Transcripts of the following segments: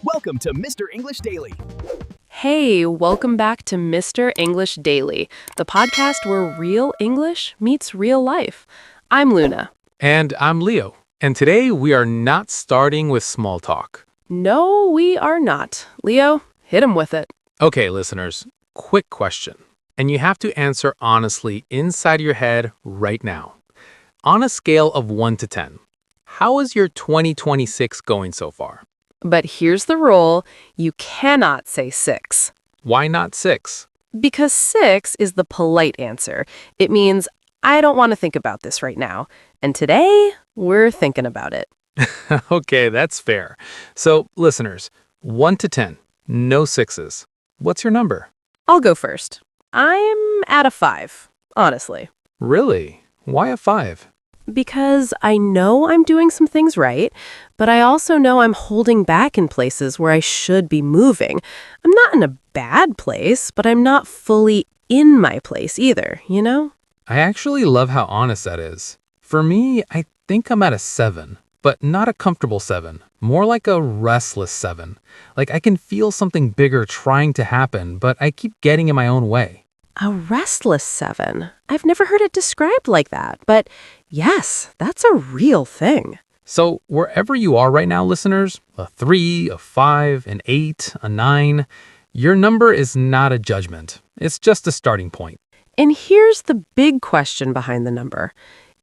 Welcome to Mr. English Daily. Hey, welcome back to Mr. English Daily, the podcast where real English meets real life. I'm Luna. And I'm Leo. And today we are not starting with small talk. No, we are not. Leo, hit him with it. Okay, listeners, quick question. And you have to answer honestly inside your head right now. On a scale of 1 to 10, how is your 2026 going so far? But here's the rule. You cannot say 6. Why not 6? Because 6 is the polite answer. It means, I don't want to think about this right now. And today, we're thinking about it. Okay, that's fair. So, listeners, 1 to 10, no 6s. What's your number? I'll go first. I'm at a 5, honestly. Really? Why a 5? Because I know I'm doing some things right, but I also know I'm holding back in places where I should be moving. I'm not in a bad place, but I'm not fully in my place either, you know? I actually love how honest that is. For me, I think I'm at a 7, but not a comfortable 7. More like a restless 7. Like I can feel something bigger trying to happen, but I keep getting in my own way. A restless 7. I've never heard it described like that, but yes, that's a real thing. So wherever you are right now, listeners, a 3, a 5, an 8, a 9, your number is not a judgment. It's just a starting point. And here's the big question behind the number.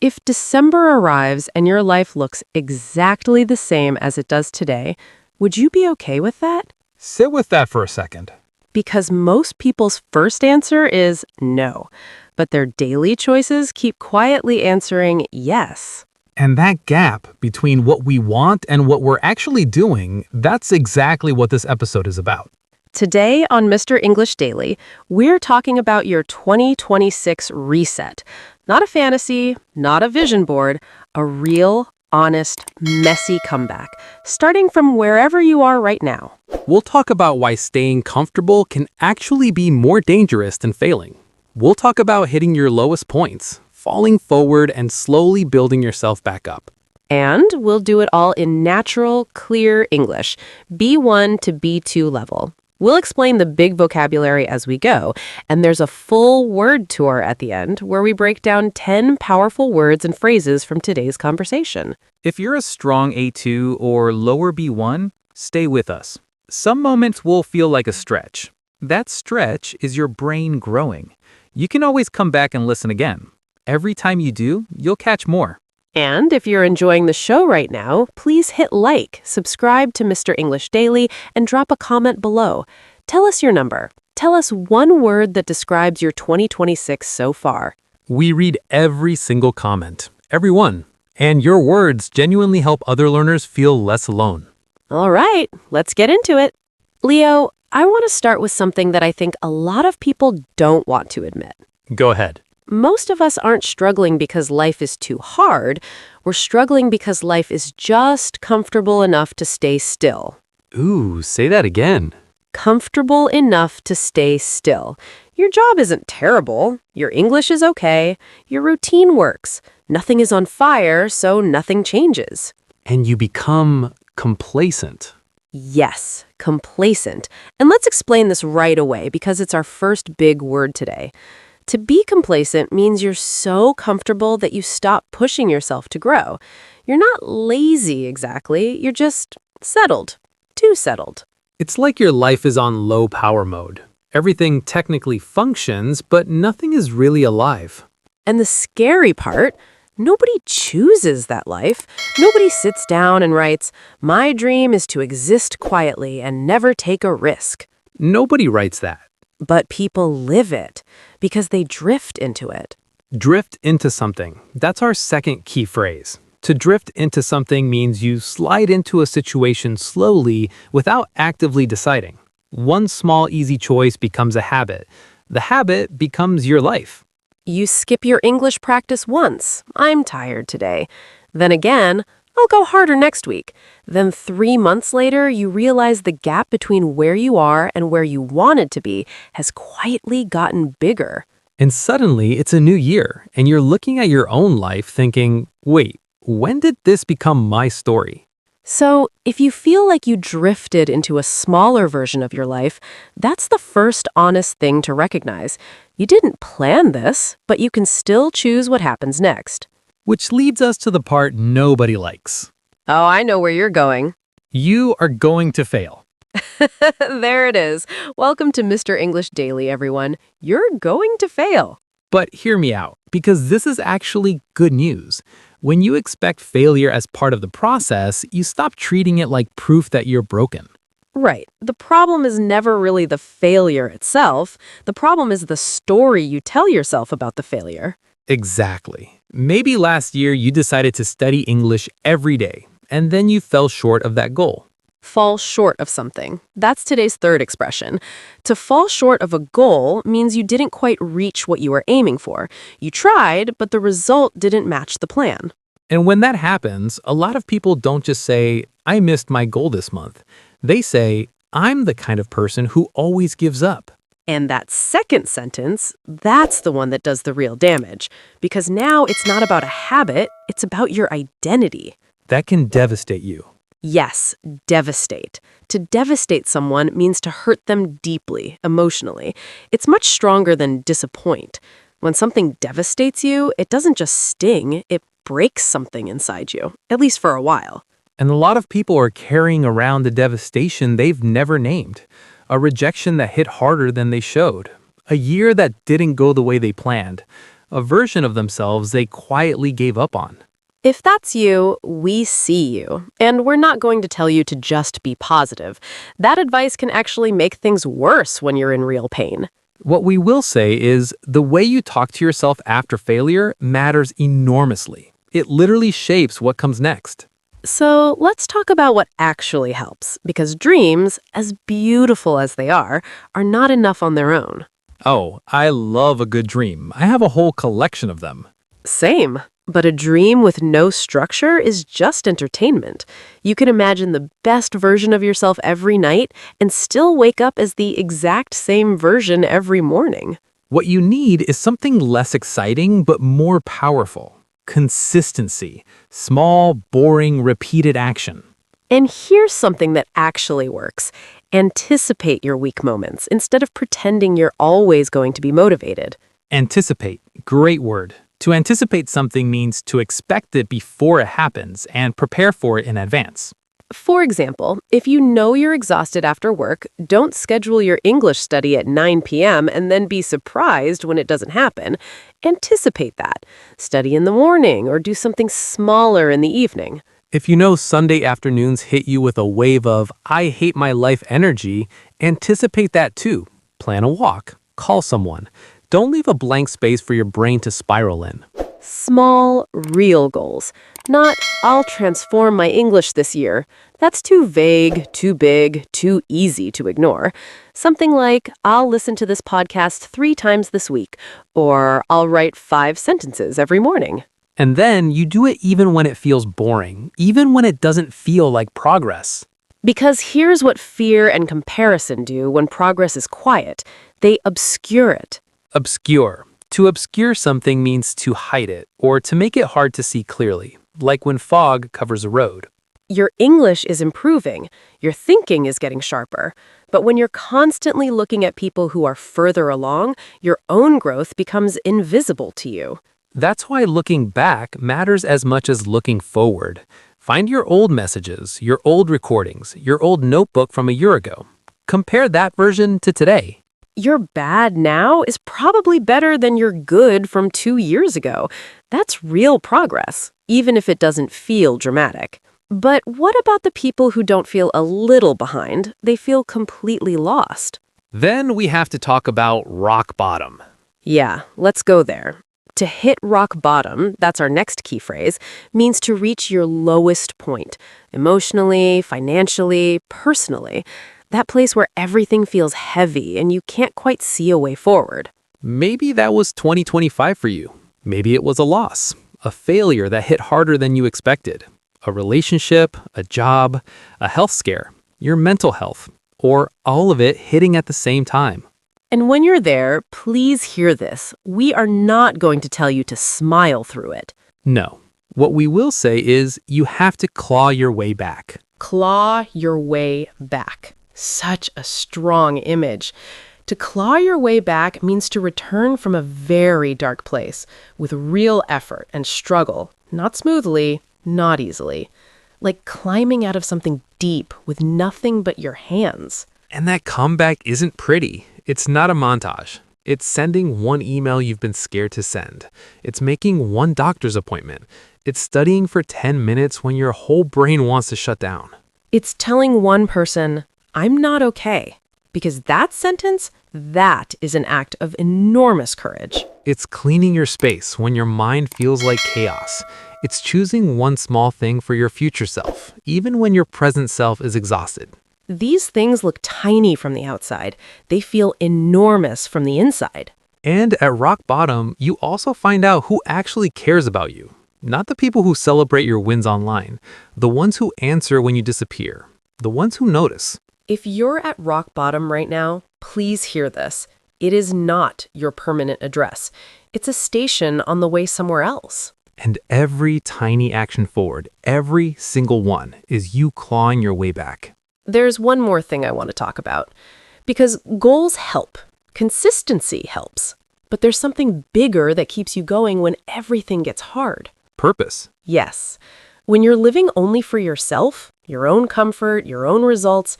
If December arrives and your life looks exactly the same as it does today, would you be okay with that? Sit with that for a second. Because most people's first answer is no, but their daily choices keep quietly answering yes. And that gap between what we want and what we're actually doing, that's exactly what this episode is about. Today on Mr. English Daily, we're talking about your 2026 reset. Not a fantasy, not a vision board, a real, honest, messy comeback, starting from wherever you are right now. We'll talk about why staying comfortable can actually be more dangerous than failing. We'll talk about hitting your lowest points, falling forward, and slowly building yourself back up. And we'll do it all in natural, clear English, B1 to B2 level. We'll explain the big vocabulary as we go, and there's a full word tour at the end where we break down 10 powerful words and phrases from today's conversation. If you're a strong A2 or lower B1, stay with us. Some moments will feel like a stretch. That stretch is your brain growing. You can always come back and listen again. Every time you do, you'll catch more. And if you're enjoying the show right now, please hit like, subscribe to Mr. English Daily, and drop a comment below. Tell us your number. Tell us one word that describes your 2026 so far. We read every single comment, every one, and your words genuinely help other learners feel less alone. All right, let's get into it. Leo, I want to start with something that I think a lot of people don't want to admit. Go ahead. Most of us aren't struggling because life is too hard. We're struggling because life is just comfortable enough to stay still. Ooh, say that again. Comfortable enough to stay still. Your job isn't terrible. Your English is okay. Your routine works. Nothing is on fire, so nothing changes. And you become complacent. Yes, complacent. And let's explain this right away because it's our first big word today. To be complacent means you're so comfortable that you stop pushing yourself to grow. You're not lazy exactly, you're just settled. Too settled. It's like your life is on low power mode. Everything technically functions, but nothing is really alive. And the scary part, nobody chooses that life. Nobody sits down and writes, "My dream is to exist quietly and never take a risk." Nobody writes that. But people live it because they drift into it. Drift into something. That's our second key phrase. To drift into something means you slide into a situation slowly without actively deciding. One small easy choice becomes a habit. The habit becomes your life. You skip your English practice once. I'm tired today. Then again, I'll go harder next week. Then 3 months later, you realize the gap between where you are and where you wanted to be has quietly gotten bigger. And suddenly, it's a new year, and you're looking at your own life thinking, wait, when did this become my story? So, if you feel like you drifted into a smaller version of your life, that's the first honest thing to recognize. You didn't plan this, but you can still choose what happens next. Which leads us to the part nobody likes. Oh, I know where you're going. You are going to fail. There it is. Welcome to Mr. English Daily, everyone. You're going to fail. But hear me out, because this is actually good news. When you expect failure as part of the process, you stop treating it like proof that you're broken. Right. The problem is never really the failure itself. The problem is the story you tell yourself about the failure. Exactly. Maybe last year you decided to study English every day, and then you fell short of that goal. Fall short of something. That's today's third expression. To fall short of a goal means you didn't quite reach what you were aiming for. You tried, but the result didn't match the plan. And when that happens, a lot of people don't just say, I missed my goal this month. They say, I'm the kind of person who always gives up. And that second sentence, that's the one that does the real damage. Because now it's not about a habit, it's about your identity. That can devastate you. Yes, devastate. To devastate someone means to hurt them deeply, emotionally. It's much stronger than disappoint. When something devastates you, it doesn't just sting, it breaks something inside you, at least for a while. And a lot of people are carrying around the devastation they've never named. A rejection that hit harder than they showed. A year that didn't go the way they planned. A version of themselves they quietly gave up on. If that's you, we see you. And we're not going to tell you to just be positive. That advice can actually make things worse when you're in real pain. What we will say is the way you talk to yourself after failure matters enormously. It literally shapes what comes next. So let's talk about what actually helps, because dreams, as beautiful as they are not enough on their own. Oh, I love a good dream. I have a whole collection of them. Same. But a dream with no structure is just entertainment. You can imagine the best version of yourself every night and still wake up as the exact same version every morning. What you need is something less exciting but more powerful. Consistency. Small, boring, repeated action. And here's something that actually works. Anticipate your weak moments instead of pretending you're always going to be motivated. Anticipate. Great word. To anticipate something means to expect it before it happens and prepare for it in advance. For example, if you know you're exhausted after work, don't schedule your English study at 9 p.m. and then be surprised when it doesn't happen. Anticipate that. Study in the morning or do something smaller in the evening. If you know Sunday afternoons hit you with a wave of I hate my life energy, anticipate that too. Plan a walk. Call someone. Don't leave a blank space for your brain to spiral in. Small, real goals. Not, I'll transform my English this year. That's too vague, too big, too easy to ignore. Something like, I'll listen to this podcast 3 times this week, or I'll write 5 sentences every morning. And then you do it even when it feels boring, even when it doesn't feel like progress. Because here's what fear and comparison do when progress is quiet. They obscure it. Obscure. To obscure something means to hide it, or to make it hard to see clearly, like when fog covers a road. Your English is improving. Your thinking is getting sharper. But when you're constantly looking at people who are further along, your own growth becomes invisible to you. That's why looking back matters as much as looking forward. Find your old messages, your old recordings, your old notebook from a year ago. Compare that version to today. Your bad now is probably better than your good from 2 years ago. That's real progress, even if it doesn't feel dramatic. But what about the people who don't feel a little behind? They feel completely lost. Then we have to talk about rock bottom. Yeah, let's go there. To hit rock bottom, that's our next key phrase, means to reach your lowest point, emotionally, financially, personally. That place where everything feels heavy and you can't quite see a way forward. Maybe that was 2025 for you. Maybe it was a loss, a failure that hit harder than you expected. A relationship, a job, a health scare, your mental health, or all of it hitting at the same time. And when you're there, please hear this. We are not going to tell you to smile through it. No, What we will say is you have to claw your way back. Claw your way back. Such a strong image. To claw your way back means to return from a very dark place with real effort and struggle, not smoothly, not easily. Like climbing out of something deep with nothing but your hands. And that comeback isn't pretty. It's not a montage. It's sending one email you've been scared to send. It's making one doctor's appointment. It's studying for 10 minutes when your whole brain wants to shut down. It's telling one person, I'm not okay. Because that sentence, that is an act of enormous courage. It's cleaning your space when your mind feels like chaos. It's choosing one small thing for your future self, even when your present self is exhausted. These things look tiny from the outside. They feel enormous from the inside. And at rock bottom, you also find out who actually cares about you. Not the people who celebrate your wins online, the ones who answer when you disappear, the ones who notice. If you're at rock bottom right now, please hear this. It is not your permanent address. It's a station on the way somewhere else. And every tiny action forward, every single one, is you clawing your way back. There's one more thing I want to talk about. Because goals help. Consistency helps. But there's something bigger that keeps you going when everything gets hard. Purpose. Yes. When you're living only for yourself, your own comfort, your own results,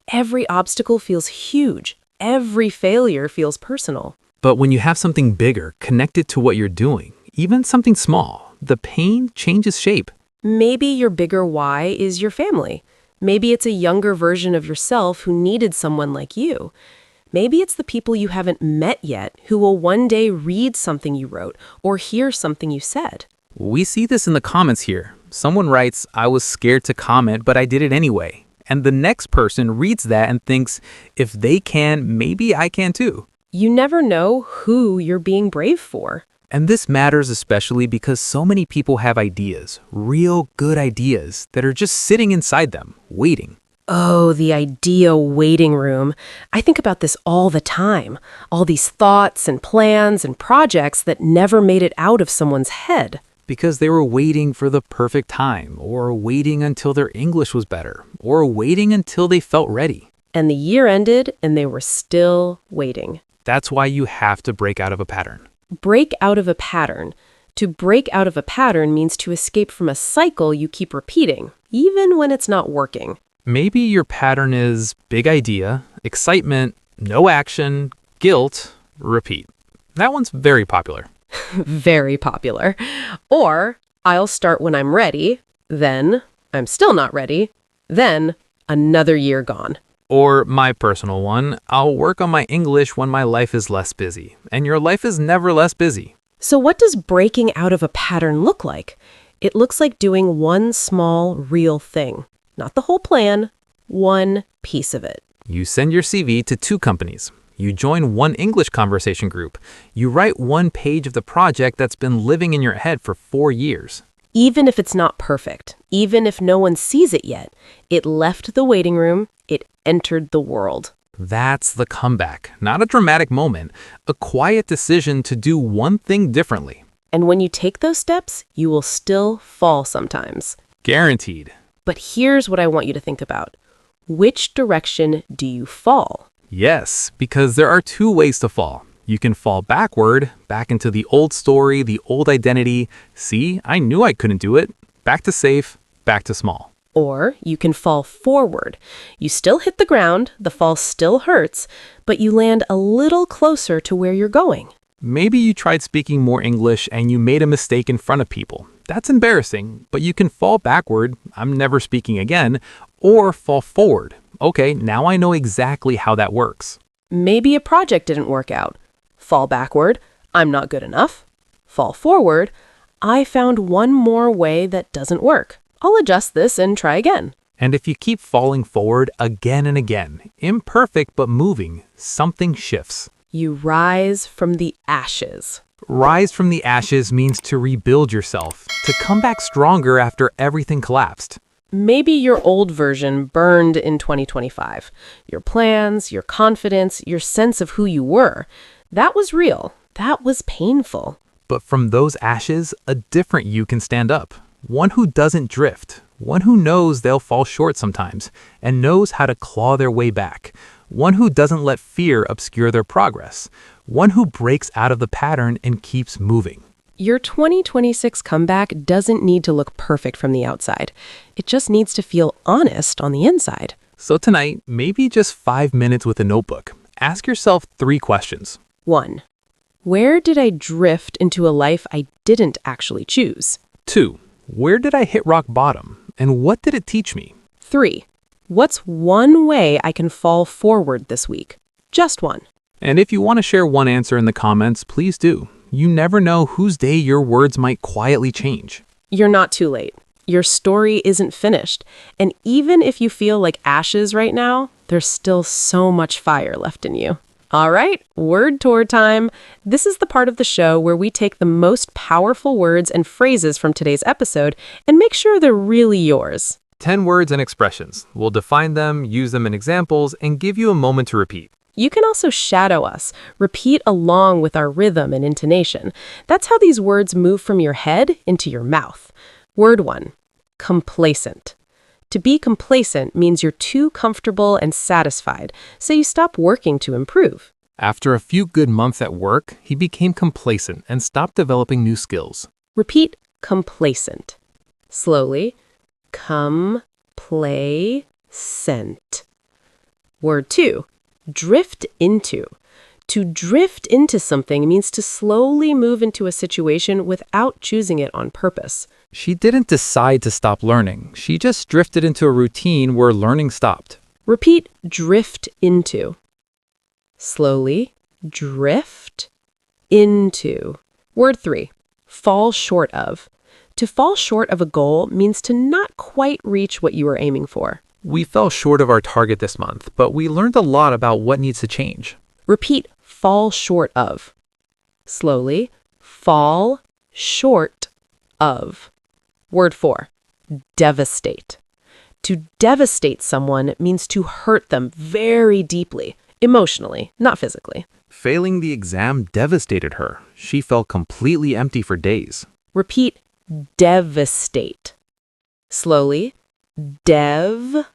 every obstacle feels huge. Every failure feels personal. But when you have something bigger connected to what you're doing, even something small, the pain changes shape. Maybe your bigger why is your family. Maybe it's a younger version of yourself who needed someone like you. Maybe it's the people you haven't met yet who will one day read something you wrote or hear something you said. We see this in the comments here. Someone writes, I was scared to comment, but I did it anyway. And the next person reads that and thinks, if they can, maybe I can too. You never know who you're being brave for. And this matters especially because so many people have ideas, real good ideas, that are just sitting inside them, waiting. Oh, the idea waiting room. I think about this all the time. All these thoughts and plans and projects that never made it out of someone's head. Because they were waiting for the perfect time, or waiting until their English was better, or waiting until they felt ready. And the year ended and they were still waiting. That's why you have to break out of a pattern. Break out of a pattern. To break out of a pattern means to escape from a cycle you keep repeating, even when it's not working. Maybe your pattern is big idea, excitement, no action, guilt, repeat. That one's very popular. Very popular. Or I'll start when I'm ready, then I'm still not ready, then another year gone. Or my personal one, I'll work on my English when my life is less busy. And your life is never less busy. So what does breaking out of a pattern look like? It looks like doing one small, real thing. Not the whole plan, one piece of it. You send your CV to 2 companies. You join one English conversation group. You write one page of the project that's been living in your head for 4 years. Even if it's not perfect, even if no one sees it yet, it left the waiting room, it entered the world. That's the comeback, not a dramatic moment, a quiet decision to do one thing differently. And when you take those steps, you will still fall sometimes. Guaranteed. But here's what I want you to think about. Which direction do you fall? Yes, because there are 2 ways to fall. You can fall backward, back into the old story, the old identity. See, I knew I couldn't do it. Back to safe, back to small. Or you can fall forward. You still hit the ground, the fall still hurts, but you land a little closer to where you're going. Maybe you tried speaking more English and you made a mistake in front of people. That's embarrassing, but you can fall backward, I'm never speaking again, or fall forward. Okay, now I know exactly how that works. Maybe a project didn't work out. Fall backward, I'm not good enough. Fall forward, I found one more way that doesn't work. I'll adjust this and try again. And if you keep falling forward again and again, imperfect but moving, something shifts. You rise from the ashes. Rise from the ashes means to rebuild yourself, to come back stronger after everything collapsed. Maybe your old version burned in 2025. Your plans, your confidence, your sense of who you were. That was real. That was painful. But from those ashes, a different you can stand up. one who doesn't drift, one who knows they'll fall short sometimes and knows how to claw their way back, one who doesn't let fear obscure their progress, one who breaks out of the pattern and keeps moving. Your 2026 comeback doesn't need to look perfect from the outside. It just needs to feel honest on the inside. So tonight, maybe just 5 minutes with a notebook. Ask yourself 3 questions. 1. Where did I drift into a life I didn't actually choose? 2. Where did I hit rock bottom, and what did it teach me? 3. What's one way I can fall forward this week? Just one. And if you want to share one answer in the comments, please do. You never know whose day your words might quietly change. You're not too late. Your story isn't finished. And even if you feel like ashes right now, there's still so much fire left in you. All right, word tour time. This is the part of the show where we take the most powerful words and phrases from today's episode and make sure they're really yours. 10 words and expressions. We'll define them, use them in examples, and give you a moment to repeat. You can also shadow us, repeat along with our rhythm and intonation. That's how these words move from your head into your mouth. Word 1, complacent. To be complacent means you're too comfortable and satisfied, so you stop working to improve. After a few good months at work, he became complacent and stopped developing new skills. Repeat complacent. Slowly, complacent. Word 2, drift into. To drift into something means to slowly move into a situation without choosing it on purpose. She didn't decide to stop learning. She just drifted into a routine where learning stopped. Repeat drift into. Slowly, drift into. Word 3, fall short of. To fall short of a goal means to not quite reach what you were aiming for. We fell short of our target this month, but we learned a lot about what needs to change. Repeat fall short of. Slowly, fall short of. Word 4, devastate. To devastate someone means to hurt them very deeply, emotionally, not physically. Failing the exam devastated her. She felt completely empty for days. Repeat devastate. Slowly, devastate.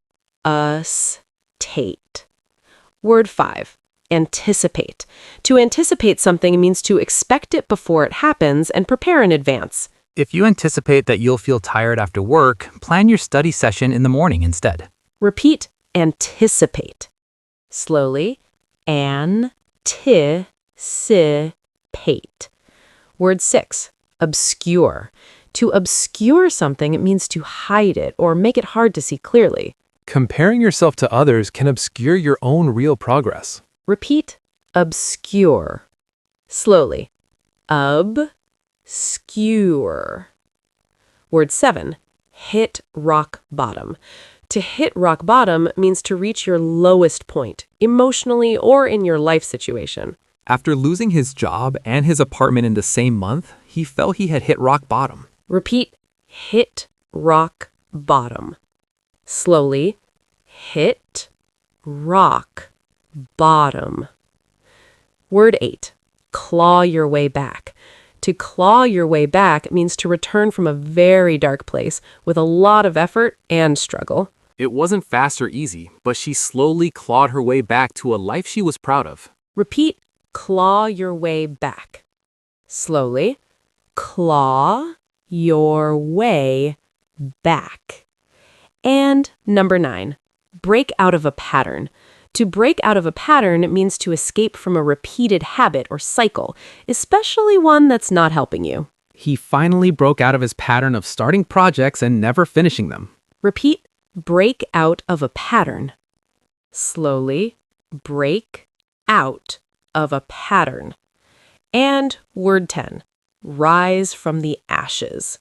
Word 5, anticipate. To anticipate something means to expect it before it happens and prepare in advance. If you anticipate that you'll feel tired after work, plan your study session in the morning instead. Repeat anticipate. Slowly, anticipate. Word 6, obscure. To obscure something, it means to hide it or make it hard to see clearly. Comparing yourself to others can obscure your own real progress. Repeat obscure. Slowly, obscure. Word 7, hit rock bottom. To hit rock bottom means to reach your lowest point, emotionally or in your life situation. After losing his job and his apartment in the same month, he felt he had hit rock bottom. Repeat hit rock bottom. Slowly, hit rock bottom. Word 8, claw your way back. To claw your way back means to return from a very dark place with a lot of effort and struggle. It wasn't fast or easy, but she slowly clawed her way back to a life she was proud of. Repeat claw your way back. Slowly, claw your way back. And number 9, break out of a pattern. To break out of a pattern means to escape from a repeated habit or cycle, especially one that's not helping you. He finally broke out of his pattern of starting projects and never finishing them. Repeat break out of a pattern. Slowly, break out of a pattern. And word 10, rise from the ashes.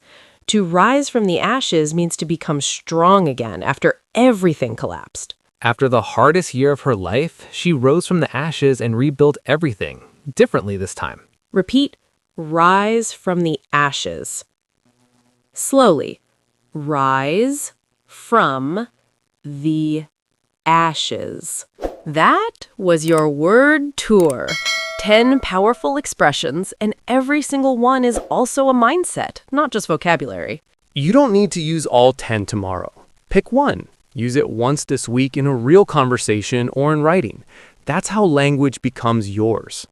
To rise from the ashes means to become strong again after everything collapsed. After the hardest year of her life, she rose from the ashes and rebuilt everything, differently this time. Repeat, rise from the ashes. Slowly, rise from the ashes. That was your word tour. 10 powerful expressions, and every single one is also a mindset, not just vocabulary. You don't need to use all 10 tomorrow. Pick one. Use it once this week in a real conversation or in writing. That's how language becomes yours.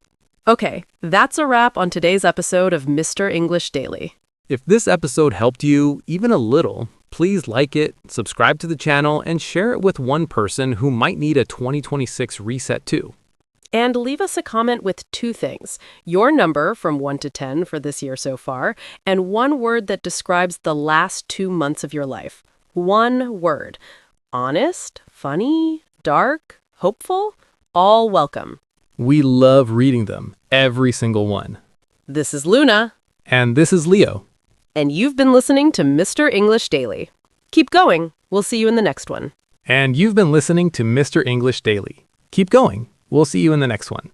Okay, that's a wrap on today's episode of Mr. English Daily. If this episode helped you, even a little, please like it, subscribe to the channel, and share it with one person who might need a 2026 reset too. And leave us a comment with two things: your number from 1 to 10 for this year so far, and one word that describes the last 2 months of your life. One word. Honest, funny, dark, hopeful, all welcome. We love reading them, every single one. This is Luna, And this is Leo. and you've been listening to Mr. English Daily. Keep going. We'll see you in the next one. And you've been listening to Mr. English Daily. Keep going. We'll see you in the next one.